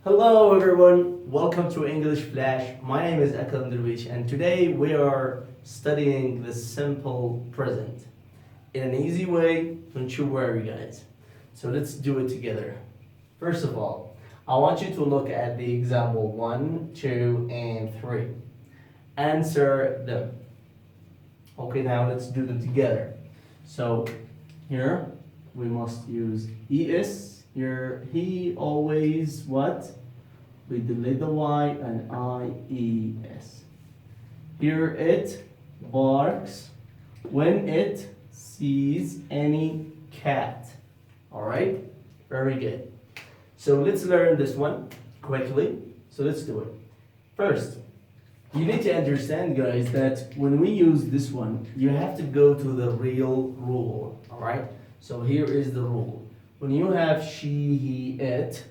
Hello everyone, welcome to EnglishFlash. My name is Dرويش and today we are studying the simple present in an easy way. Don't you worry guys. So let's do it together. First of all, I want you to look at the example 1, 2, and 3. Answer them. Okay, now let's do them together. So here we must use es. Here he always what? We delete the y and ies. Here it barks when it sees any cat. Alright? Very good. So let's learn this one quickly. So let's do it. First, you need to understand guys that when we use this one, you have to go to the real rule. Alright? So here is the rule. When you have she, he, it,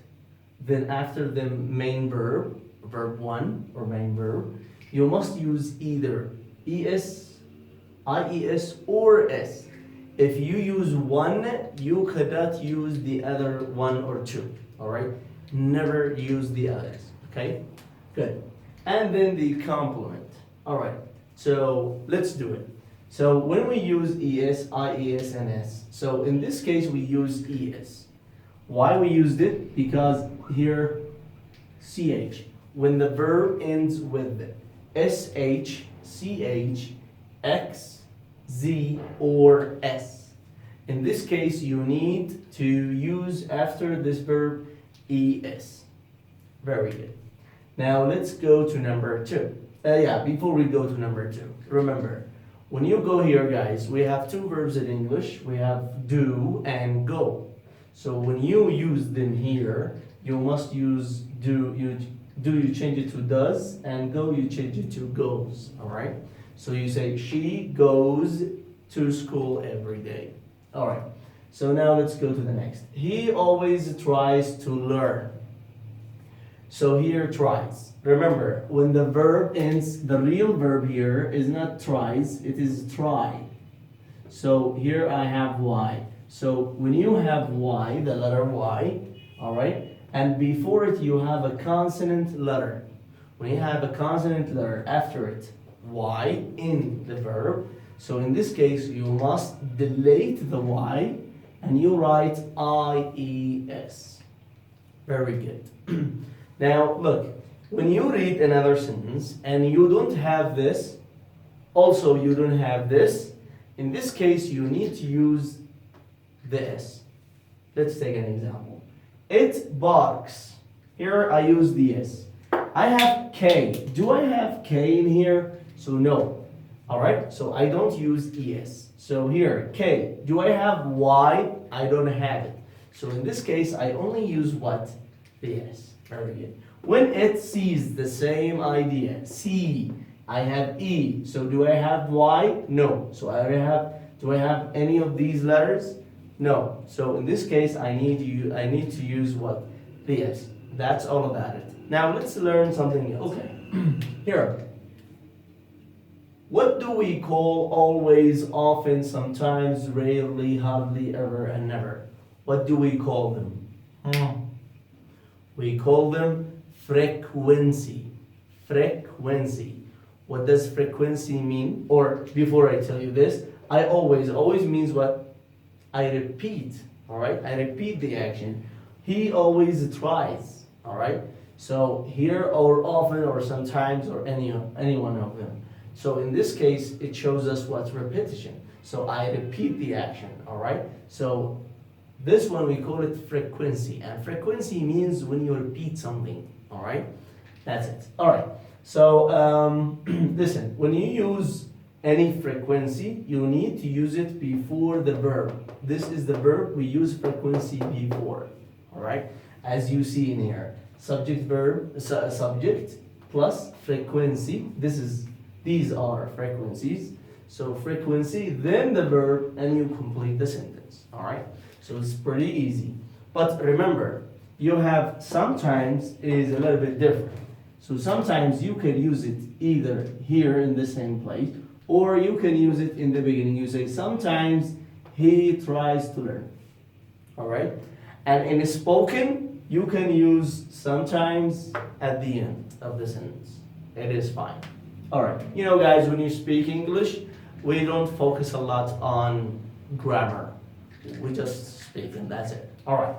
then after the main verb, verb 1 or main verb, you must use either es, ies, or s. If you use one, you cannot use the other one or two. Alright? Never use the others. Okay? Good. And then the complement. Alright. So let's do it. So when we use es, ies, and s, so in this case we use es. Why we used it? Because here, ch, when the verb ends with sh, ch, x, z, or s. In this case, you need to use after this verb es. Very good. Now let's go to number 2. Before we go to number 2, remember, when you go here, guys, we have two verbs in English. We have do and go. So when you use them here, you must use do. You change it to does, and go you change it to goes. All right. So you say she goes to school every day. All right. So now let's go to the next. He always tries to learn. So here tries. Remember, when the verb ends, the real verb here is not tries, it is try. So here I have y. So when you have y, the letter y, all right, and before it you have a consonant letter. When you have a consonant letter after it, y in the verb, so in this case you must delete the y and you write ies. Very good. Now look. When you read another sentence and you don't have this, also you don't have this, in this case you need to use this. Let's take an example. It barks. Here I use the s. I have k. Do I have k in here? So no. Alright, so I don't use es. So here, k. Do I have y? I don't have it. So in this case I only use what? The s. Very good. When it sees, the same idea. See, I have E. So do I have Y? No. So do I have any of these letters? No. So in this case, I need to use what? The S. That's all about it. Now let's learn something else. Okay. Here. What do we call always, often, sometimes, rarely, hardly, ever, and never? What do we call them? We call them frequency. Frequency. What does frequency mean? Or before I tell you this, I always means what? I repeat. Alright? I repeat the action. He always tries. Alright? So here or often or sometimes or any one of them. So in this case it shows us what's repetition. So I repeat the action. Alright? So this one we call it frequency. And frequency means when you repeat something. Alright, that's it. Alright, so listen, when you use any frequency, you need to use it before the verb. This is the verb, we use frequency before. Alright, as you see in here, subject verb, subject plus frequency. These are frequencies. So frequency, then the verb, and you complete the sentence. Alright, so it's pretty easy. But remember, you have sometimes is a little bit different. So sometimes you can use it either here in the same place, or you can use it in the beginning. You say sometimes he tries to learn. All right? And in spoken, you can use sometimes at the end of the sentence. It is fine. All right. You know, guys, when you speak English, we don't focus a lot on grammar. We just speak and that's it. All right.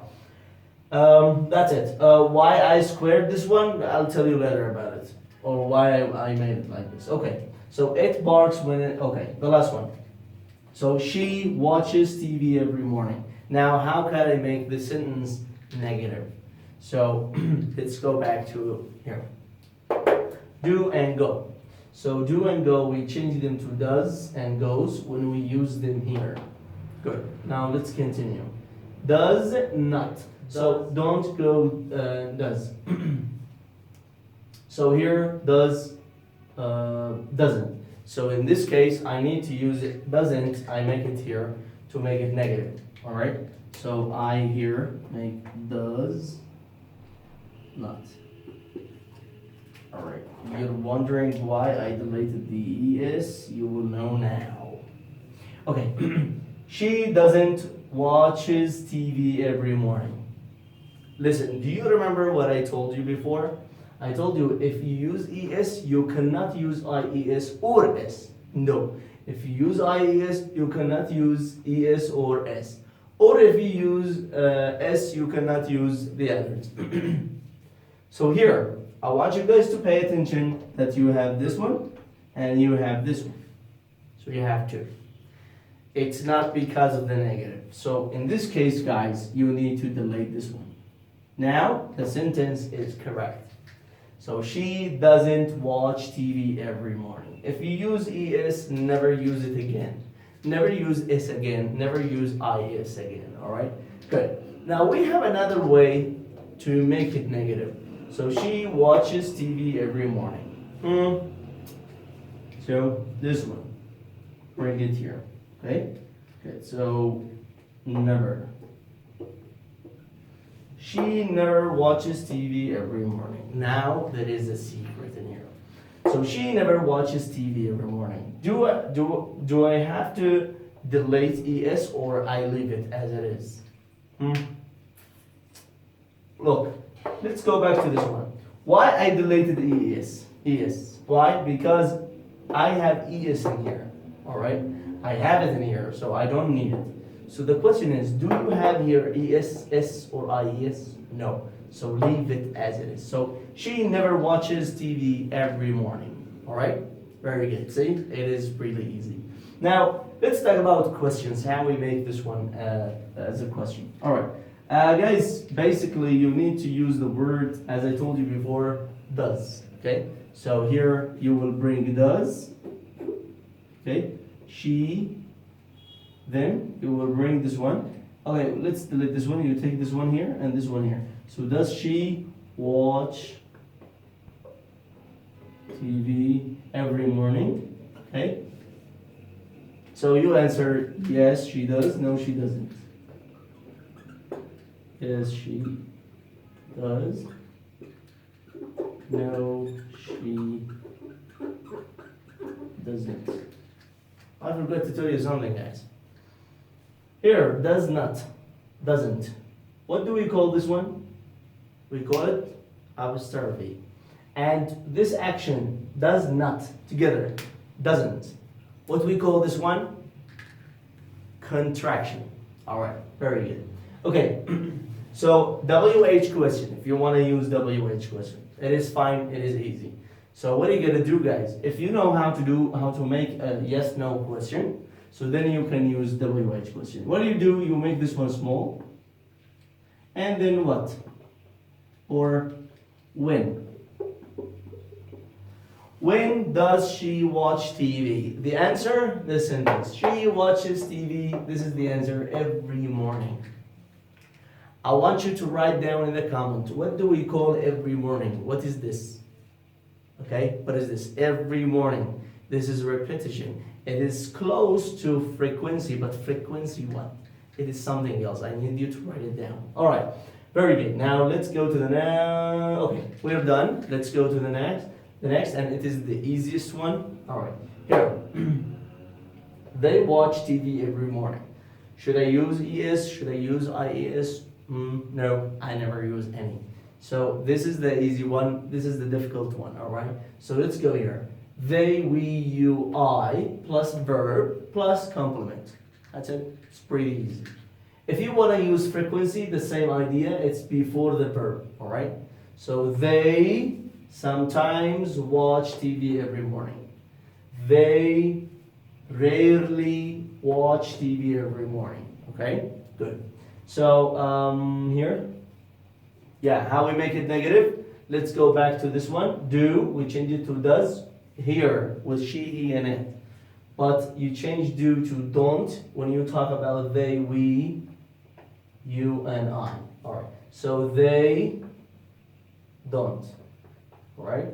That's it. Why I squared this one, I'll tell you later about it. Or why I made it like this. Okay. So it barks when it, okay, the last one. So she watches TV every morning. Now, how can I make this sentence negative? So let's go back to here. Do and go. So do and go, we change them to does and goes when we use them here. Good. Now let's continue. Does not. So don't go does. So here does doesn't. So in this case, I need to use it doesn't. I make it here to make it negative. All right. So I here make does not. All right. You're wondering why I deleted the es. You will know now. Okay. She doesn't watches TV every morning. Listen, do you remember what I told you before? I told you if you use es, you cannot use ies or s. No. If you use ies, you cannot use es or s. Or if you use s, you cannot use the others. So here, I want you guys to pay attention that you have this one and you have this one. So you have two. It's not because of the negative. So in this case, guys, you need to delete this one. Now, the sentence is correct. So she doesn't watch TV every morning. If you use es, never use it again. Never use s again. Never use is again. All right? Good. Now we have another way to make it negative. So she watches TV every morning. So this one. Bring it here. Okay? Okay, so never. She never watches TV every morning. Now there is a secret in here. So she never watches TV every morning. Do I have to delete es or I leave it as it is? Look, let's go back to this one. Why I deleted es? Why? Because I have es in here. All right, I have it in here, so I don't need it. So the question is, do you have here es, s, or ies? No. So leave it as it is. So she never watches TV every morning. All right? Very good. See, it is really easy. Now let's talk about questions. How we make this one as a question. All right, guys. Basically, you need to use the word, as I told you before, does. Okay. So here you will bring does. Okay. She. Then you will bring this one. Okay, let's delete this one. You take this one here and this one here. So does she watch TV every morning? Okay. So you answer yes, she does. No, she doesn't. Yes, she does. No, she doesn't. I forgot to tell you something, guys. Here, does not, doesn't. What do we call this one? We call it apostrophe. And this action, does not, together, doesn't. What we call this one? Contraction. All right, very good. Okay, so WH question, if you want to use WH question, it is fine, it is easy. So what are you gonna do, guys? If you know how to make a yes/no question, so then you can use WH question. What do? You make this one small, and then what? Or when? When does she watch TV? The answer, this sentence. She watches TV, this is the answer, every morning. I want you to write down in the comment, what do we call every morning? What is this? Okay, what is this? Every morning. This is repetition. It is close to frequency, but frequency what? It is something else. I need you to write it down. All right, very good. Now let's go to the next. Okay, we're done. Let's go to the next. And it is the easiest one. All right, here. They watch TV every morning. Should I use es? Should I use ies? No, I never use any. So this is the easy one. This is the difficult one, all right? So let's go here. They, we, you, I, plus verb, plus complement. That's it. It's pretty easy. If you want to use frequency, the same idea. It's before the verb, all right? So they sometimes watch TV every morning. They rarely watch TV every morning, okay? Good. So here, yeah, how we make it negative? Let's go back to this one. Do, we change it to does. Here with she, he, and it. But you change do to don't when you talk about they, we, you, and I. All right. So they don't. All right.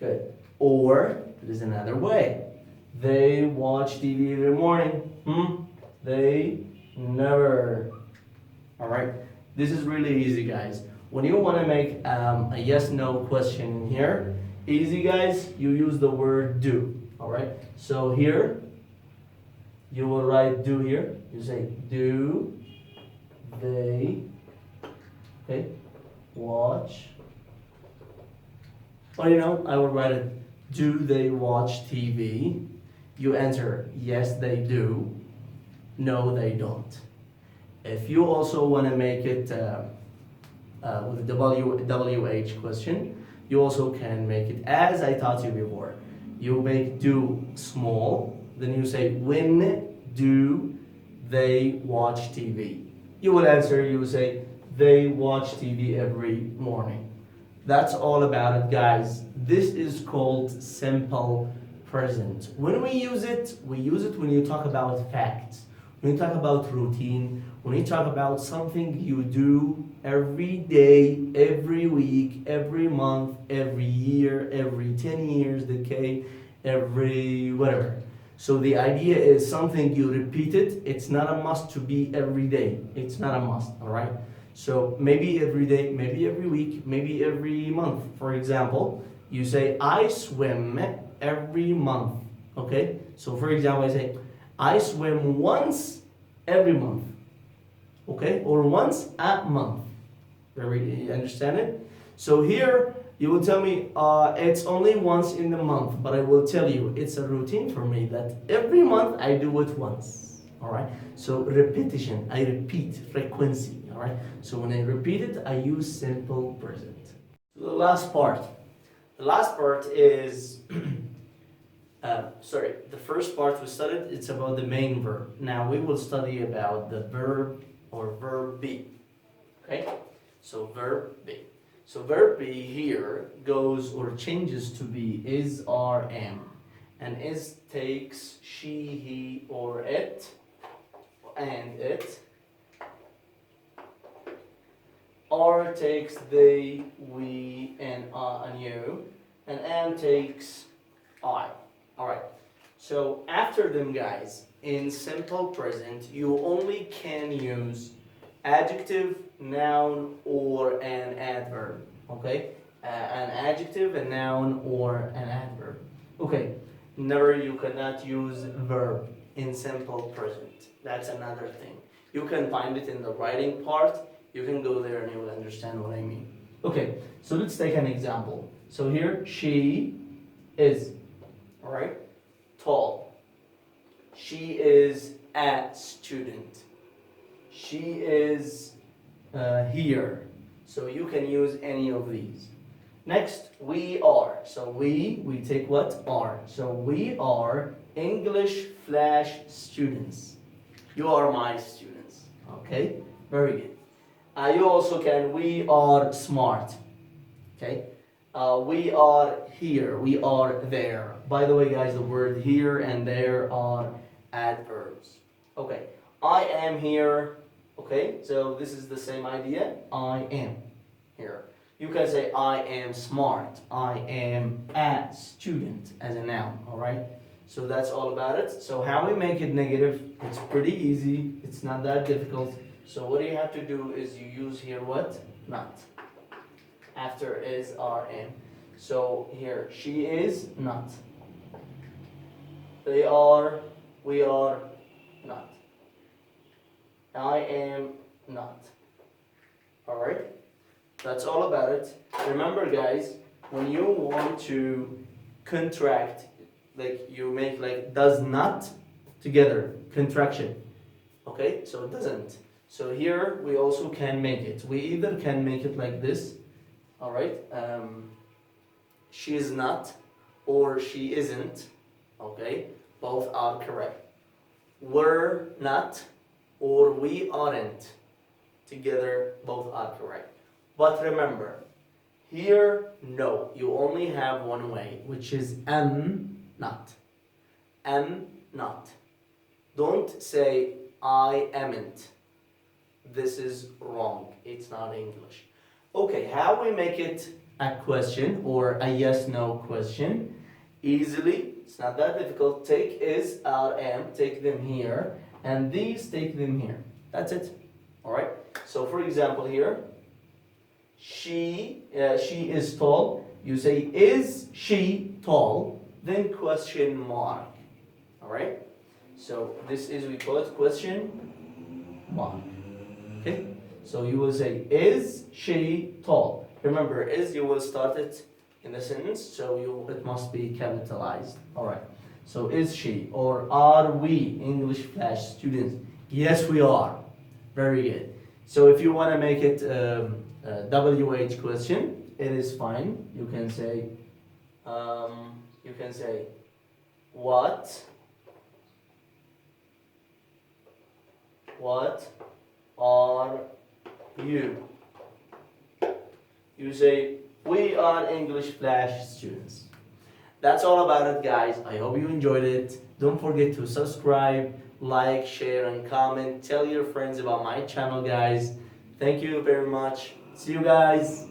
Good. Or there's another way. They watch TV every morning. They never. All right. This is really easy, guys. When you want to make a yes/no question in here, easy, guys, you use the word do. All right. So here, you will write do here. You say do they, okay, watch. Or I will write it. Do they watch TV? You answer yes, they do. No, they don't. If you also want to make it with the WH question, you also can make it as I taught you before. You make do small, then you say when do they watch TV? You will answer, you will say they watch TV every morning. That's all about it, guys. This is called simple present. When we use it when you talk about facts, when you talk about routine, when you talk about something you do every day, every week, every month, every year, every 10 years, decade, every whatever. So the idea is something you repeat it. It's not a must to be every day. It's not a must, all right? So maybe every day, maybe every week, maybe every month. For example, you say, I swim every month, okay? So for example, I say, I swim once every month, okay? Or once a month. You understand it? So here, you will tell me, it's only once in the month, but I will tell you, it's a routine for me that every month I do it once, all right? So repetition, I repeat, frequency, all right? So when I repeat it, I use simple present. The last part. The last part is, the first part we studied, it's about the main verb. Now we will study about the verb or verb be, okay? So verb be. So verb be here goes or changes to be is, are, am. And is takes she, he, or it, and it. Are takes they, we, and you. And am takes I. Alright. So after them, guys, in simple present, you only can use adjective, noun, or an adverb. Okay? An adjective, a noun, or an adverb. Okay. Never, you cannot use verb in simple present. That's another thing. You can find it in the writing part. You can go there and you will understand what I mean. Okay, so let's take an example. So here, she is, all right, tall. She is a student. She is here. So you can use any of these. Next, we are. So we take what? Are. So we are EnglishFlash students. You are my students. Okay, very good. You also can, we are smart. Okay, we are here. We are there. By the way, guys, the word here and there are adverbs. Okay, I am here. Okay, so this is the same idea. I am here. You can say I am smart. I am a student as a noun. All right. So that's all about it. So how we make it negative? It's pretty easy. It's not that difficult. So what you have to do is you use here what? Not. After is, are, am. So here, she is not. They are, we are not. I am not. Alright? That's all about it. Remember guys, when you want to contract, like you make like does not together, contraction. Okay, so it doesn't. So here we also can make it. We either can make it like this, alright, she is not or she isn't, okay, both are correct. We're not or we aren't, together both are correct. But remember, here, no, you only have one way, which is am not. Am not. Don't say I amn't. This is wrong. It's not English. Okay, how we make it a question or a yes-no question? Easily, it's not that difficult. Take is, are, am, take them here, and these take them here. That's it. Alright? So for example here, she is tall. You say, is she tall? Then question mark. Alright? So this is, we call it question mark. Okay? So you will say, is she tall? Remember, is, you will start it in the sentence, so it must be capitalized. Alright. So is she or are we EnglishFlash students? Yes, we are. Very good. So if you want to make it a WH question, it is fine. You can say what are you? You say we are EnglishFlash students. That's all about it, guys. I hope you enjoyed it. Don't forget to subscribe, like, share, and comment. Tell your friends about my channel, guys. Thank you very much. See you guys.